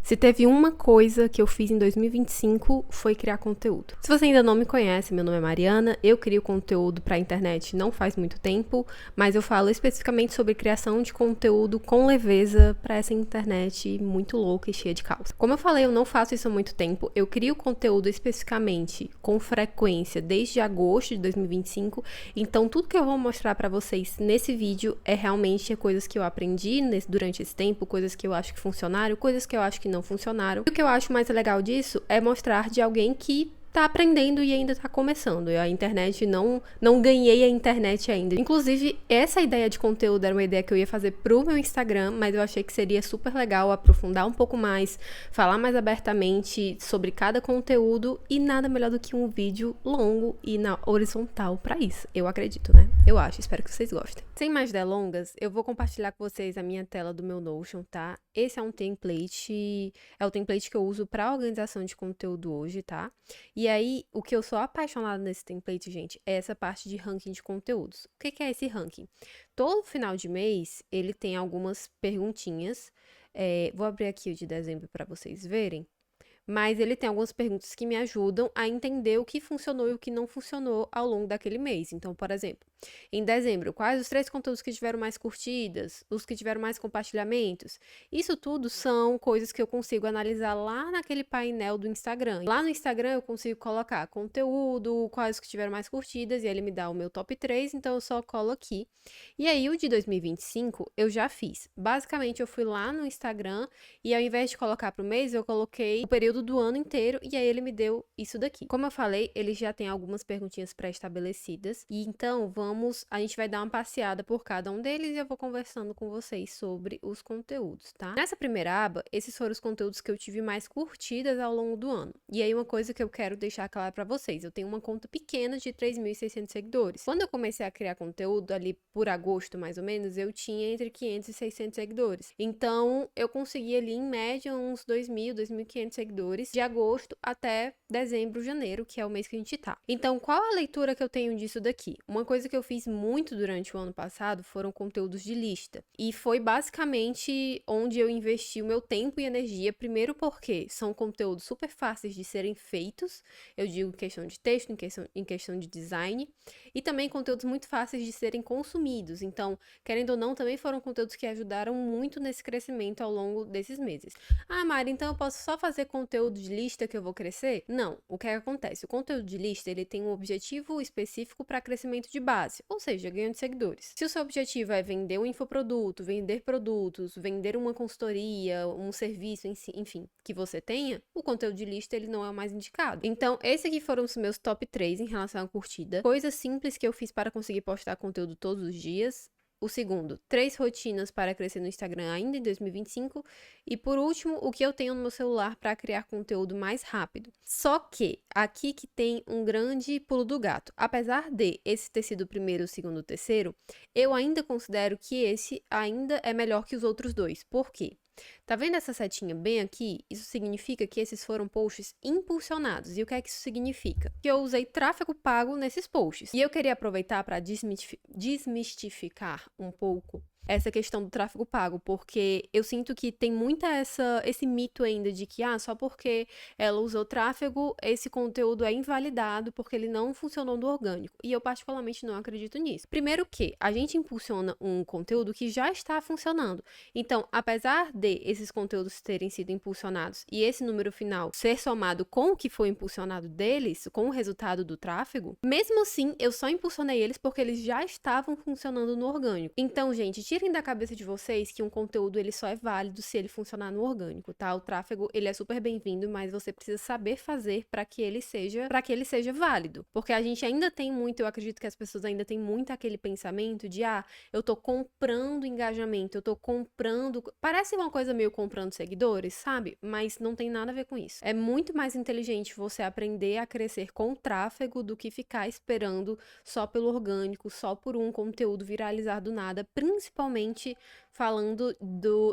Se teve uma coisa que eu fiz em 2025, foi criar conteúdo. Se você ainda não me conhece, meu nome é Mariana, eu crio conteúdo pra internet não faz muito tempo, mas eu falo especificamente sobre criação de conteúdo com leveza pra essa internet muito louca e cheia de caos. Como eu falei, eu não faço isso há muito tempo, eu crio conteúdo especificamente com frequência desde agosto de 2025, então tudo que eu vou mostrar pra vocês nesse vídeo é realmente coisas que eu aprendi durante esse tempo, coisas que eu acho que funcionaram, coisas que eu acho que não funcionaram. E o que eu acho mais legal disso é mostrar de alguém que tá aprendendo e ainda tá começando. A internet, não ganhei a internet ainda. Inclusive, essa ideia de conteúdo era uma ideia que eu ia fazer pro meu Instagram, mas eu achei que seria super legal aprofundar um pouco mais, falar mais abertamente sobre cada conteúdo, e nada melhor do que um vídeo longo e na horizontal pra isso. Eu acredito, né? Eu acho, espero que vocês gostem. Sem mais delongas, eu vou compartilhar com vocês a minha tela do meu Notion, tá? Esse é um template, é o template que eu uso pra organização de conteúdo hoje, tá? E aí, o que eu sou apaixonada nesse template, gente, é essa parte de ranking de conteúdos. O que é esse ranking? Todo final de mês, ele tem algumas perguntinhas. Vou abrir aqui o de dezembro para vocês verem. Mas ele tem algumas perguntas que me ajudam a entender o que funcionou e o que não funcionou ao longo daquele mês. Então, por exemplo, em dezembro, quais os 3 conteúdos que tiveram mais curtidas, os que tiveram mais compartilhamentos? Isso tudo são coisas que eu consigo analisar lá naquele painel do Instagram. Lá no Instagram eu consigo colocar conteúdo, quais os que tiveram mais curtidas, e ele me dá o meu top 3, então eu só colo aqui. E aí, o de 2025 eu já fiz. Basicamente, eu fui lá no Instagram e ao invés de colocar para o mês, eu coloquei o período do ano inteiro, e aí ele me deu isso daqui. Como eu falei, ele já tem algumas perguntinhas pré-estabelecidas, e então a gente vai dar uma passeada por cada um deles e eu vou conversando com vocês sobre os conteúdos, tá? Nessa primeira aba, esses foram os conteúdos que eu tive mais curtidas ao longo do ano. E aí uma coisa que eu quero deixar claro pra vocês, eu tenho uma conta pequena de 3.600 seguidores. Quando eu comecei a criar conteúdo ali por agosto, mais ou menos, eu tinha entre 500 e 600 seguidores. Então, eu consegui ali em média uns 2.000, 2.500 seguidores de agosto até dezembro, janeiro, que é o mês que a gente tá. Então, qual a leitura que eu tenho disso daqui? Uma coisa que eu fiz muito durante o ano passado foram conteúdos de lista. E foi basicamente onde eu investi o meu tempo e energia, primeiro porque são conteúdos super fáceis de serem feitos, eu digo em questão de texto, em questão de design, e também conteúdos muito fáceis de serem consumidos. Então, querendo ou não, também foram conteúdos que ajudaram muito nesse crescimento ao longo desses meses. Ah, Mari, então eu posso só fazer conteúdo de lista que eu vou crescer? Não. O que é que acontece? O conteúdo de lista, ele tem um objetivo específico para crescimento de base, ou seja, ganho de seguidores. Se o seu objetivo é vender um infoproduto, vender produtos, vender uma consultoria, um serviço, enfim, que você tenha, o conteúdo de lista, ele não é o mais indicado. Então, esses aqui foram os meus top 3 em relação à curtida. Coisas simples que eu fiz para conseguir postar conteúdo todos os dias. O segundo, 3 rotinas para crescer no Instagram ainda em 2025. E por último, o que eu tenho no meu celular para criar conteúdo mais rápido. Só que, aqui que tem um grande pulo do gato. Apesar de esse ter sido o primeiro, o segundo, o terceiro, eu ainda considero que esse ainda é melhor que os outros dois. Por quê? Tá vendo essa setinha bem aqui? Isso significa que esses foram posts impulsionados. E o que é que isso significa? Que eu usei tráfego pago nesses posts. E eu queria aproveitar para desmistificar um pouco essa questão do tráfego pago, porque eu sinto que tem muita esse mito ainda de que, só porque ela usou tráfego, esse conteúdo é invalidado porque ele não funcionou no orgânico. E eu particularmente não acredito nisso. Primeiro que a gente impulsiona um conteúdo que já está funcionando. Então, apesar de esses conteúdos terem sido impulsionados e esse número final ser somado com o que foi impulsionado deles, com o resultado do tráfego, mesmo assim, eu só impulsionei eles porque eles já estavam funcionando no orgânico. Então, gente, tirem da cabeça de vocês que um conteúdo ele só é válido se ele funcionar no orgânico, tá? O tráfego, ele é super bem-vindo, mas você precisa saber fazer para que ele seja válido. Porque a gente ainda tem muito, eu acredito que as pessoas ainda têm muito aquele pensamento de, eu tô comprando engajamento, eu tô comprando, parece uma coisa meio comprando seguidores, sabe? Mas não tem nada a ver com isso. É muito mais inteligente você aprender a crescer com o tráfego do que ficar esperando só pelo orgânico, só por um conteúdo viralizar do nada, principalmente falando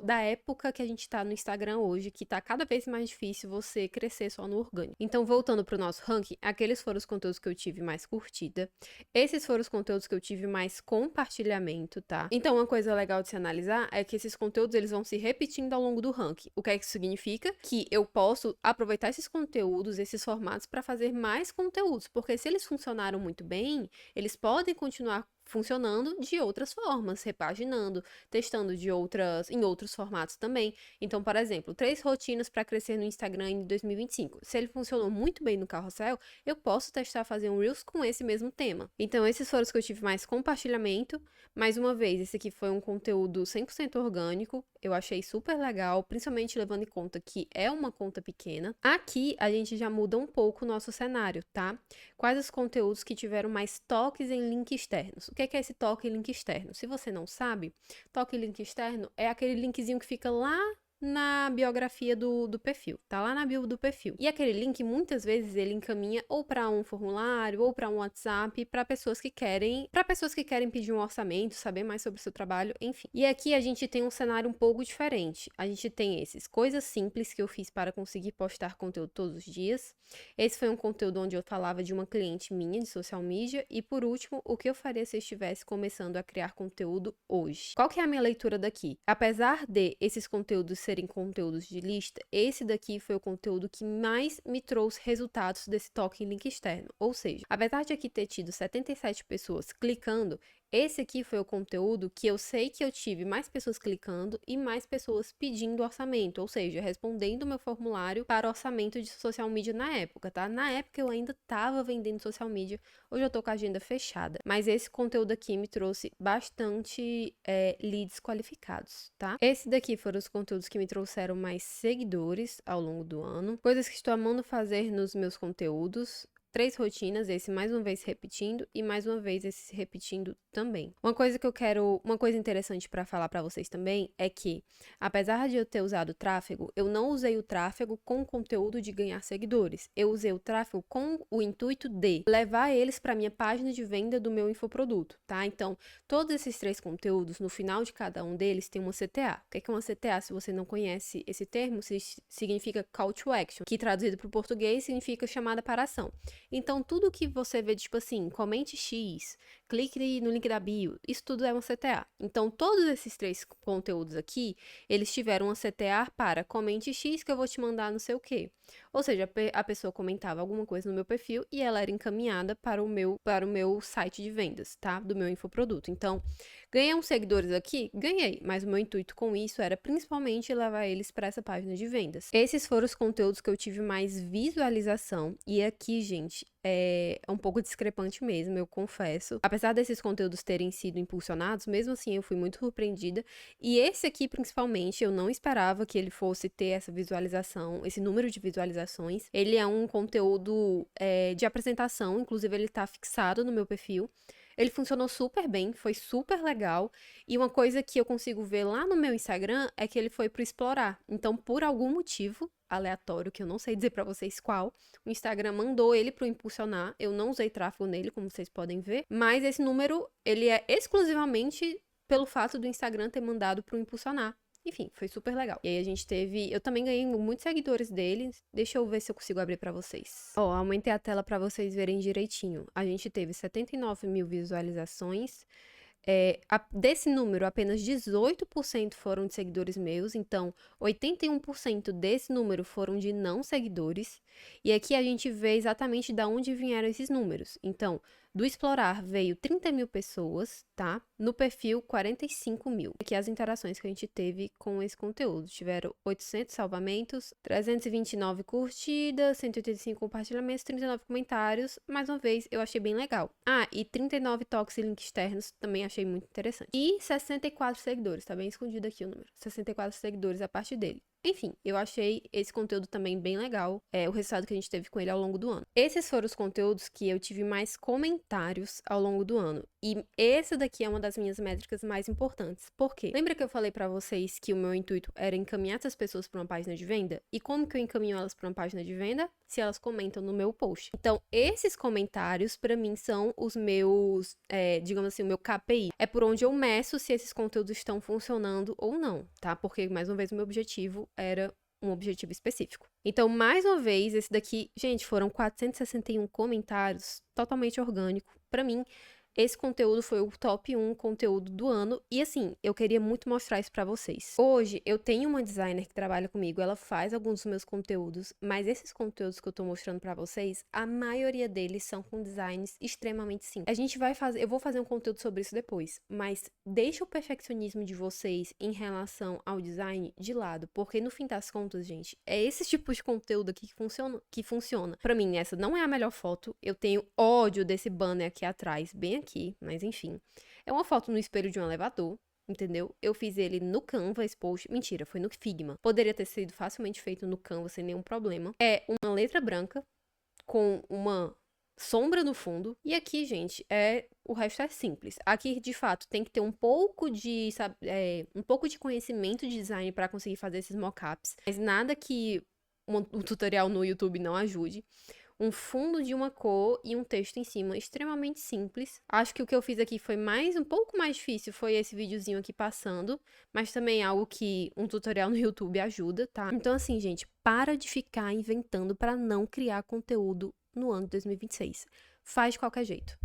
da época que a gente tá no Instagram hoje, que tá cada vez mais difícil você crescer só no orgânico. Então, voltando pro nosso ranking, aqueles foram os conteúdos que eu tive mais curtida. Esses foram os conteúdos que eu tive mais compartilhamento, tá? Então, uma coisa legal de se analisar é que esses conteúdos, eles vão se repetindo ao longo do ranking. O que é que isso significa? Que eu posso aproveitar esses conteúdos, esses formatos, para fazer mais conteúdos, porque se eles funcionaram muito bem, eles podem continuar funcionando de outras formas, repaginando, testando em outros formatos também. Então, por exemplo, 3 rotinas para crescer no Instagram em 2025. Se ele funcionou muito bem no carrossel, eu posso testar fazer um Reels com esse mesmo tema. Então, esses foram os que eu tive mais compartilhamento. Mais uma vez, esse aqui foi um conteúdo 100% orgânico. Eu achei super legal, principalmente levando em conta que é uma conta pequena. Aqui, a gente já muda um pouco o nosso cenário, tá? Quais os conteúdos que tiveram mais toques em link externos? O que é esse toque em link externo? Se você não sabe, toque em link externo é aquele linkzinho que fica lá na biografia do perfil, tá lá na bio do perfil. E aquele link, muitas vezes, ele encaminha ou para um formulário ou para um WhatsApp para pessoas que querem pedir um orçamento, saber mais sobre o seu trabalho, enfim. E aqui a gente tem um cenário um pouco diferente. A gente tem esses coisas simples que eu fiz para conseguir postar conteúdo todos os dias. Esse foi um conteúdo onde eu falava de uma cliente minha de social media e, por último, o que eu faria se eu estivesse começando a criar conteúdo hoje. Qual que é a minha leitura daqui? Apesar de esses conteúdos serem conteúdos de lista, esse daqui foi o conteúdo que mais me trouxe resultados desse toque em link externo. Ou seja, apesar de aqui ter tido 77 pessoas clicando, esse aqui foi o conteúdo que eu sei que eu tive mais pessoas clicando e mais pessoas pedindo orçamento, ou seja, respondendo o meu formulário para orçamento de social media na época, tá? Na época eu ainda estava vendendo social media, hoje eu tô com a agenda fechada, mas esse conteúdo aqui me trouxe bastante leads qualificados, tá? Esse daqui foram os conteúdos que me trouxeram mais seguidores ao longo do ano, coisas que estou amando fazer nos meus conteúdos. 3 rotinas, esse mais uma vez repetindo e mais uma vez esse se repetindo também. Uma coisa interessante para falar para vocês também é que, apesar de eu ter usado tráfego, eu não usei o tráfego com o conteúdo de ganhar seguidores. Eu usei o tráfego com o intuito de levar eles para minha página de venda do meu infoproduto, tá? Então, todos esses 3 conteúdos, no final de cada um deles tem uma CTA. O que é uma CTA? Se você não conhece esse termo, significa Call to Action, que traduzido para o português significa chamada para ação. Então, tudo que você vê, tipo assim, comente X, clique no link da bio, isso tudo é uma CTA. Então, todos esses 3 conteúdos aqui, eles tiveram uma CTA para comente X que eu vou te mandar não sei o quê. Ou seja, a pessoa comentava alguma coisa no meu perfil e ela era encaminhada para o meu site de vendas, tá? Do meu infoproduto. Então, ganhei uns seguidores aqui? Ganhei, mas o meu intuito com isso era principalmente levar eles para essa página de vendas. Esses foram os conteúdos que eu tive mais visualização e aqui, gente, é um pouco discrepante mesmo, eu confesso. Apesar desses conteúdos terem sido impulsionados, mesmo assim eu fui muito surpreendida. E esse aqui, principalmente, eu não esperava que ele fosse ter essa visualização, esse número de visualizações. Ele é um conteúdo de apresentação, inclusive ele tá fixado no meu perfil. Ele funcionou super bem, foi super legal. E uma coisa que eu consigo ver lá no meu Instagram é que ele foi pro explorar. Então, por algum motivo aleatório, que eu não sei dizer pra vocês qual, o Instagram mandou ele pro impulsionar. Eu não usei tráfego nele, como vocês podem ver, mas esse número, ele é exclusivamente pelo fato do Instagram ter mandado pro impulsionar. Enfim, foi super legal. E aí eu também ganhei muitos seguidores dele. Deixa eu ver se eu consigo abrir pra vocês. Ó, aumentei a tela pra vocês verem direitinho. A gente teve 79 mil visualizações. Desse número, apenas 18% foram de seguidores meus, então 81% desse número foram de não seguidores. E aqui a gente vê exatamente de onde vieram esses números. Então, do Explorar veio 30 mil pessoas, tá? No perfil, 45 mil. Aqui as interações que a gente teve com esse conteúdo. Tiveram 800 salvamentos, 329 curtidas, 185 compartilhamentos, 39 comentários. Mais uma vez, eu achei bem legal. Ah, e 39 toques e links externos, também achei muito interessante. E 64 seguidores, tá bem escondido aqui o número. 64 seguidores a partir dele. Enfim, eu achei esse conteúdo também bem legal, o resultado que a gente teve com ele ao longo do ano. Esses foram os conteúdos que eu tive mais comentários ao longo do ano. E esse daqui é uma das minhas métricas mais importantes. Por quê? Lembra que eu falei pra vocês que o meu intuito era encaminhar essas pessoas pra uma página de venda? E como que eu encaminho elas pra uma página de venda? Se elas comentam no meu post. Então, esses comentários, pra mim, são os meus, digamos assim, o meu KPI. É por onde eu meço se esses conteúdos estão funcionando ou não, tá? Porque, mais uma vez, o meu objetivo era um objetivo específico. Então, mais uma vez, esse daqui, gente, foram 461 comentários, totalmente orgânico. Pra mim, esse conteúdo foi o top 1 conteúdo do ano e assim, eu queria muito mostrar isso pra vocês. Hoje, eu tenho uma designer que trabalha comigo, ela faz alguns dos meus conteúdos, mas esses conteúdos que eu tô mostrando pra vocês, a maioria deles são com designs extremamente simples. Eu vou fazer um conteúdo sobre isso depois, mas deixa o perfeccionismo de vocês em relação ao design de lado, porque no fim das contas, gente, é esse tipo de conteúdo aqui que funciona. Pra mim, essa não é a melhor foto, eu tenho ódio desse banner aqui atrás, bem aqui, mas enfim. É uma foto no espelho de um elevador, entendeu? Eu fiz ele no Canva, esse post. Mentira, foi no Figma. Poderia ter sido facilmente feito no Canva sem nenhum problema. É uma letra branca com uma sombra no fundo. E aqui, gente, o resto é simples. Aqui, de fato, tem que ter um pouco de, um pouco de conhecimento de design para conseguir fazer esses mockups. Mas nada que um tutorial no YouTube não ajude. Um fundo de uma cor e um texto em cima, extremamente simples. Acho que o que eu fiz aqui foi um pouco mais difícil, foi esse videozinho aqui passando, mas também é algo que um tutorial no YouTube ajuda, tá? Então assim, gente, para de ficar inventando para não criar conteúdo no ano de 2026. Faz de qualquer jeito.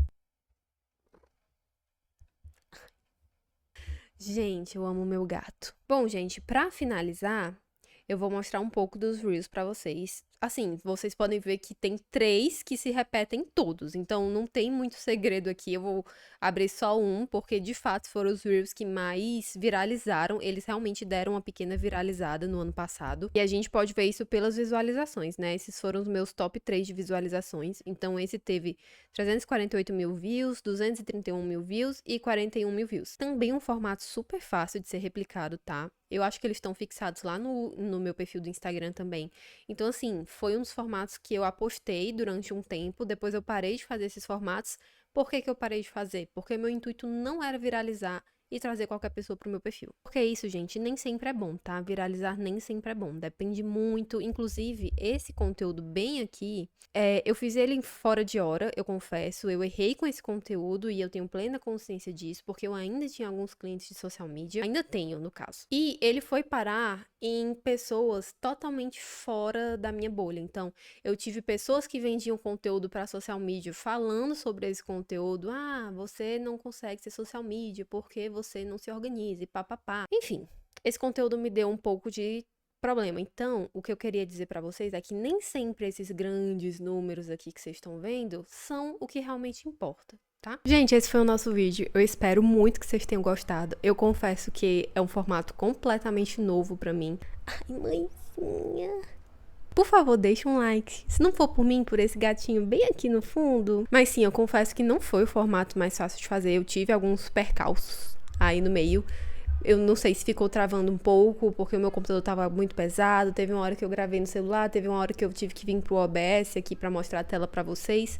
Gente, eu amo meu gato. Bom, gente, pra finalizar, eu vou mostrar um pouco dos Reels pra vocês. Assim, vocês podem ver que tem 3 que se repetem todos, então não tem muito segredo aqui. Eu vou abrir só um, porque de fato foram os Reels que mais viralizaram. Eles realmente deram uma pequena viralizada no ano passado. E a gente pode ver isso pelas visualizações, né? Esses foram os meus top 3 de visualizações. Então esse teve 348 mil views, 231 mil views e 41 mil views. Também um formato super fácil de ser replicado, tá? Eu acho que eles estão fixados lá no meu perfil do Instagram também. Então, assim, foi um dos formatos que eu apostei durante um tempo. Depois eu parei de fazer esses formatos. Por que que eu parei de fazer? Porque meu intuito não era viralizar e trazer qualquer pessoa pro meu perfil. Porque isso, gente, nem sempre é bom, tá? Viralizar nem sempre é bom. Depende muito. Inclusive, esse conteúdo bem aqui, eu fiz ele fora de hora, eu confesso. Eu errei com esse conteúdo e eu tenho plena consciência disso, porque eu ainda tinha alguns clientes de social media. Ainda tenho, no caso. E ele foi parar em pessoas totalmente fora da minha bolha. Então, eu tive pessoas que vendiam conteúdo para social media falando sobre esse conteúdo. Ah, você não consegue ser social media porque você não se organiza e papapá. Enfim, esse conteúdo me deu um pouco de problema. Então, o que eu queria dizer pra vocês é que nem sempre esses grandes números aqui que vocês estão vendo são o que realmente importa. Tá? Gente, esse foi o nosso vídeo. Eu espero muito que vocês tenham gostado. Eu confesso que é um formato completamente novo pra mim. Ai, mãezinha. Por favor, deixa um like. Se não for por mim, por esse gatinho bem aqui no fundo. Mas sim, eu confesso que não foi o formato mais fácil de fazer. Eu tive alguns percalços aí no meio. Eu não sei se ficou travando um pouco, porque o meu computador tava muito pesado. Teve uma hora que eu gravei no celular, teve uma hora que eu tive que vir pro OBS aqui pra mostrar a tela pra vocês.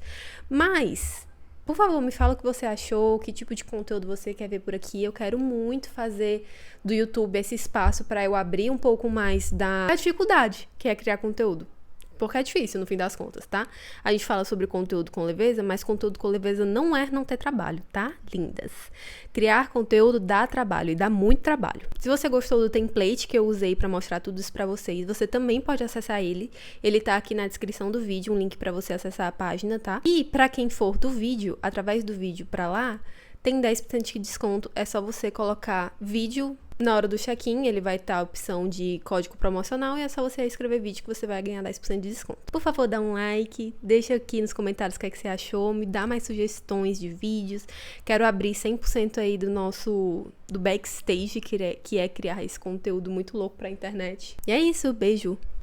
Mas, por favor, me fala o que você achou, que tipo de conteúdo você quer ver por aqui. Eu quero muito fazer do YouTube esse espaço pra eu abrir um pouco mais da dificuldade que é criar conteúdo. Porque é difícil, no fim das contas, tá? A gente fala sobre conteúdo com leveza, mas conteúdo com leveza não é não ter trabalho, tá? Lindas. Criar conteúdo dá trabalho, e dá muito trabalho. Se você gostou do template que eu usei pra mostrar tudo isso pra vocês, você também pode acessar ele. Ele tá aqui na descrição do vídeo, um link pra você acessar a página, tá? E pra quem for do vídeo, através do vídeo pra lá, tem 10% de desconto. É só você colocar vídeo. Na hora do check-in, ele vai estar a opção de código promocional e é só você escrever vídeo que você vai ganhar 10% de desconto. Por favor, dá um like, deixa aqui nos comentários o que é que você achou, me dá mais sugestões de vídeos. Quero abrir 100% aí do backstage, que é criar esse conteúdo muito louco pra internet. E é isso, beijo!